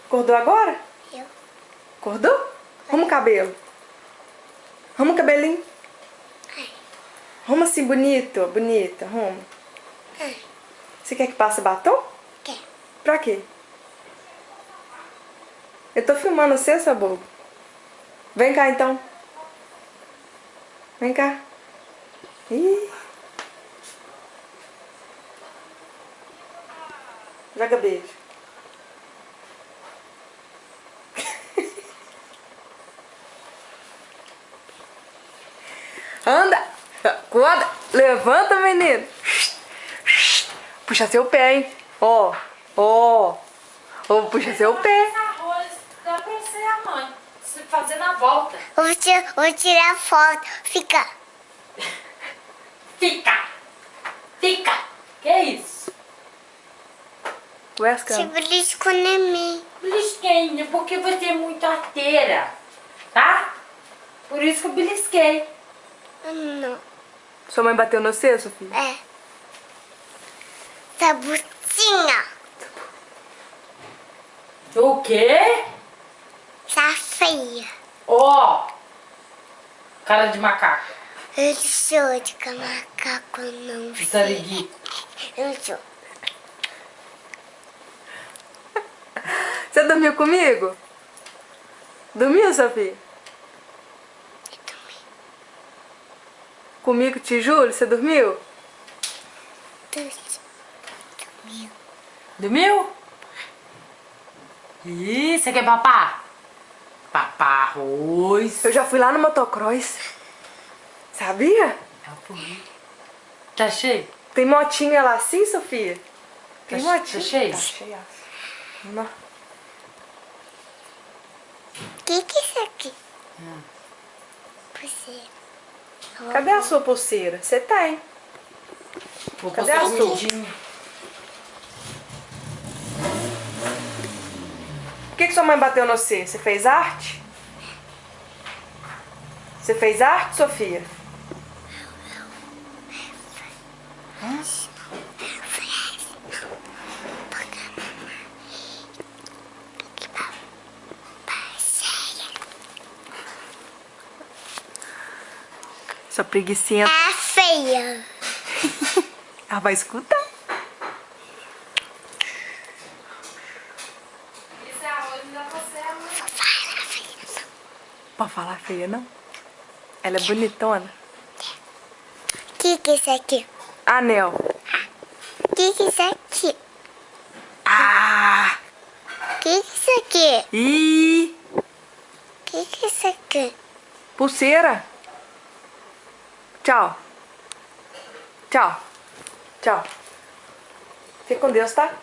Acordou agora? Eu. Acordou? Arruma o cabelo. Arruma o cabelinho. Arruma assim, bonito, bonita, arruma. Você quer que passe batom? Quer. Pra quê? Eu tô filmando você, seu bobo. Vem cá, então. Vem cá. Ih. Joga beijo. Anda. Acorda. Levanta, menino. Puxa seu pé, hein. Ó. Ó. Ó, puxa seu pé. Dá pra você e a mãe fazendo a volta. Vou tirar foto. Fica. Fica! Fica! Que isso? Wesker. Se belisco em mim. Belisquei, porque você é muito arteira, tá? Por isso que eu belisquei. Não. Sua mãe bateu no você, Sofia? É. Sabutinha. O quê? Tá feia. Ó! Cara de macaco. Eu sou de macaco, não sei. Sarigui. Eu sou. Você dormiu comigo? Dormiu, Sofia? Comigo, te juro, você dormiu? Dormiu. Dormiu? Ih, você quer papá? Papá arroz. Eu já fui lá no motocross. Sabia? Tá cheio? Tem motinha lá assim, Sofia? Tem Tá motinha. cheio? Tá cheia. Não. Que é isso aqui? Pulseira. Cadê a sua pulseira? Você tem. Vou Cadê postar a sua? comidinha. Por que sua mãe bateu no você? Você fez arte? Você fez arte, Sofia? Sua preguicinha. É feia. Ela vai escutar. Esse arroz não dá pra você, amor. Pode falar feia, não? Ela é bonitona. Que é isso aqui? Anel. Que é isso aqui? Ah! Que é isso aqui? Ih! Que é isso aqui? Pulseira. Tchau. Tchau. Tchau. Fica com Deus, tá?